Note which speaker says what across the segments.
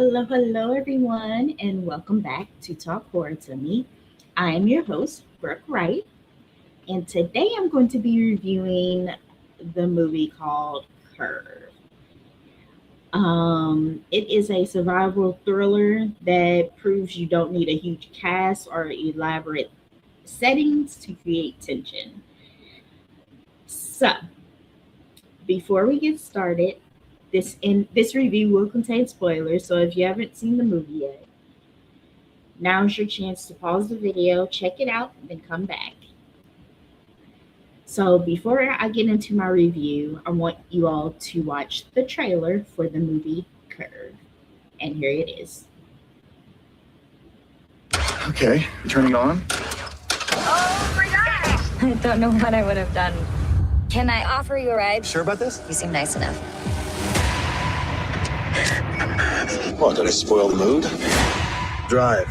Speaker 1: Hello, everyone, and welcome back to Talk Horror to Me. I am your host, Brooke Wright, and today I'm going to be reviewing the movie called Curve. It is a survival thriller that proves you don't need a huge cast or elaborate settings to create tension. So, before we get started, this review will contain spoilers, so if you haven't seen the movie yet, now's your chance to pause the video, check it out, and then come back. So, before I get into my review, I want you all to watch the trailer for the movie Curve. And here it is.
Speaker 2: Okay, turning on.
Speaker 3: Oh my gosh! I don't know what I would have done. Can I offer you a ride?
Speaker 2: Sure about this?
Speaker 3: You seem nice enough.
Speaker 2: What, did I spoil the mood? Drive.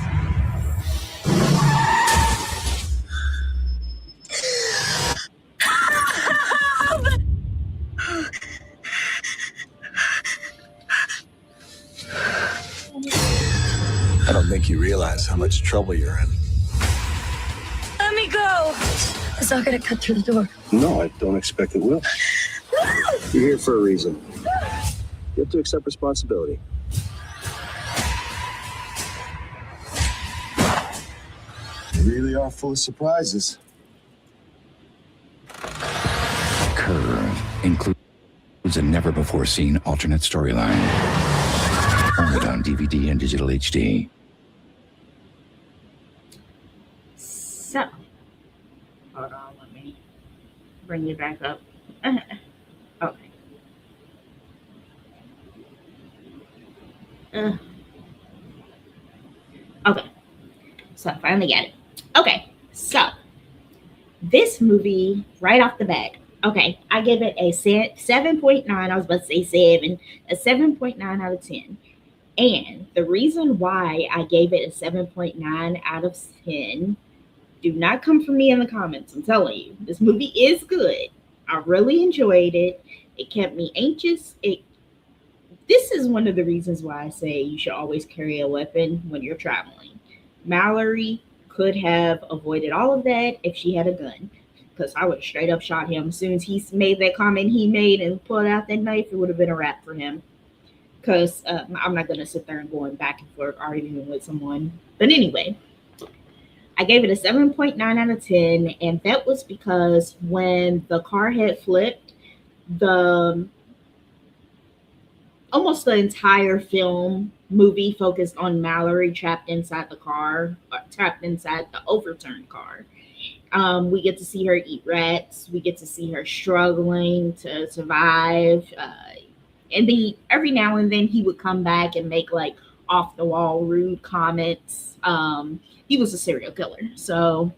Speaker 2: I don't think you realize how much trouble you're in.
Speaker 3: Let me go! It's not gonna cut through the door.
Speaker 2: No, I don't expect it will. You're here for a reason. You have to accept responsibility. You really are full of surprises.
Speaker 4: Curve includes a never-before-seen alternate storyline. Only on DVD and digital HD.
Speaker 1: So, hold on, let me bring you back up. Okay. Okay. So I finally got it. Okay. So this movie, right off the bat, okay, I give it a 7.9. I was about to say 7, a 7.9 out of 10. And the reason why I gave it a 7.9 out of 10, do not come for me in the comments. I'm telling you, this movie is good. I really enjoyed it. It kept me anxious. This is one of the reasons why I say you should always carry a weapon when you're traveling. Mallory could have avoided all of that if she had a gun, because I would have straight up shot him as soon as he made that comment he made and pulled out that knife. It would have been a wrap for him. Because I'm not going to sit there and going back and forth arguing with someone. But anyway, I gave it a 7.9 out of 10, and that was because when the car had flipped, the almost the entire movie focused on Mallory trapped inside the car, trapped inside the overturned car. We get to see her eat rats. We get to see her struggling to survive. And then every now and then he would come back and make like off the wall rude comments. He was a serial killer. So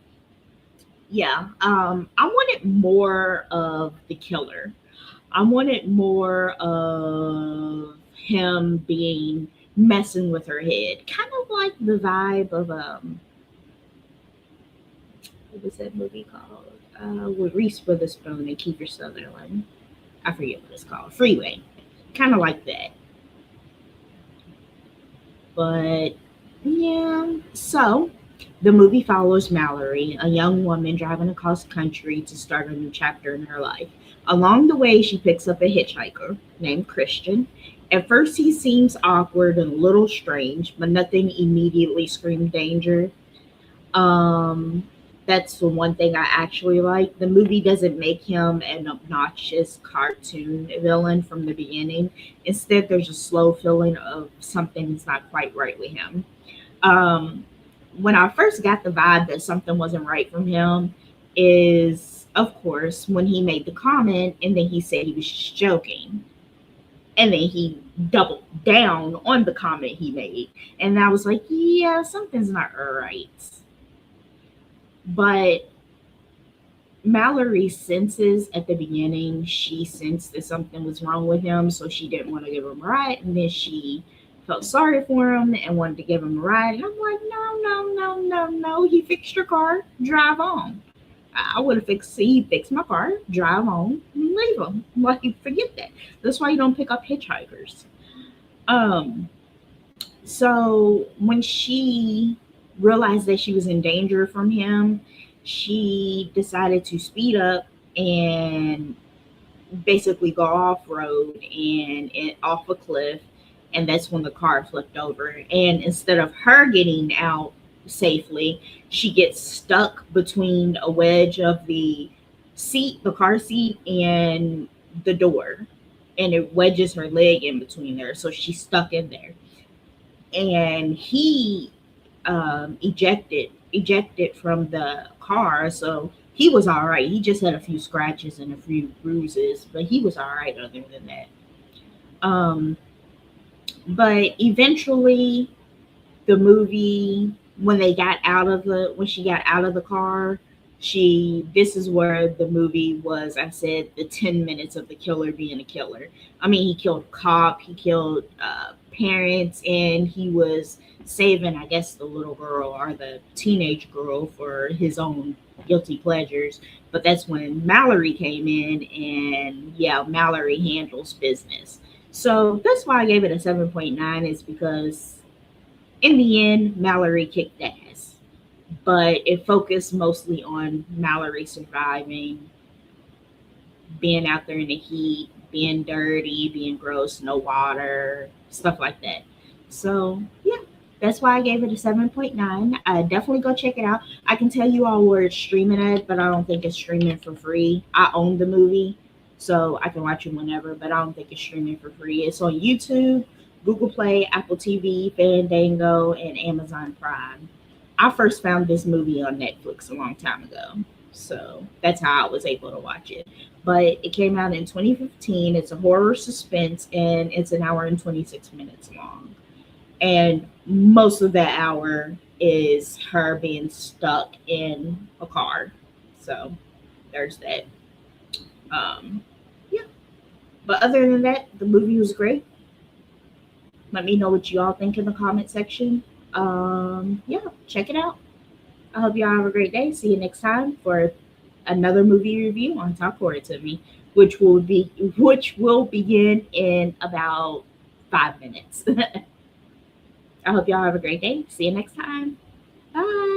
Speaker 1: yeah, I wanted more of the killer. I wanted more of him being messing with her head. Kind of like the vibe of what was that movie called? With Reese Witherspoon and Kiefer Sutherland. I forget what it's called. Freeway. Kind of like that. But yeah, so the movie follows Mallory, a young woman driving across country to start a new chapter in her life. Along the way, she picks up a hitchhiker named Christian. At first, he seems awkward and a little strange, but nothing immediately screamed danger. Um, that's the one thing I actually like. The movie doesn't make him an obnoxious cartoon villain from the beginning. Instead, there's a slow feeling of something's not quite right with him. Um, when I first got the vibe that something wasn't right from him is, of course, when he made the comment and then he said he was just joking. And then he doubled down on the comment he made. And I was like, yeah, something's not right. But Mallory senses at the beginning, she sensed that something was wrong with him, so she didn't want to give him a ride. And then she felt sorry for him and wanted to give him a ride. And I'm like, no. He fixed your car, drive on. I would have fixed my car, drive on, and leave him. Like, forget that. That's why you don't pick up hitchhikers. So when she realized that she was in danger from him, she decided to speed up and basically go off road and off a cliff. And that's when the car flipped over. And instead of her getting out safely, she gets stuck between a wedge of the seat, the car seat, and the door. And it wedges her leg in between there. So she's stuck in there. And he ejected from the car, so he was all right. He just had a few scratches and a few bruises, but he was all right other than that. Um, but eventually, the movie when she got out of the car, she this is where the movie was. I said the 10 minutes of the killer being a killer. I mean, he killed a cop, he killed parents, and he was saving, I guess, the little girl or the teenage girl for his own guilty pleasures. But that's when Mallory came in, and yeah, Mallory handles business. So that's why I gave it a 7.9, is because in the end, Mallory kicked ass, but it focused mostly on Mallory surviving, being out there in the heat, being dirty, being gross, no water, stuff like that. So, yeah, that's why I gave it a 7.9. Definitely go check it out. I can tell you all where it's streaming at, but I don't think it's streaming for free. I own the movie, so I can watch it whenever, but I don't think it's streaming for free. It's on YouTube, Google Play, Apple TV, Fandango, and Amazon Prime. I first found this movie on Netflix a long time ago. So that's how I was able to watch it. But it came out in 2015. It's a horror suspense, and it's an hour and 26 minutes long. And most of that hour is her being stuck in a car. So there's that. Yeah. But other than that, the movie was great. Let me know what you all think in the comment section. Yeah, check it out. I hope y'all have a great day. See you next time for another movie review on Talk Horror to Me, which will begin in about 5 minutes. I hope y'all have a great day. See you next time. Bye.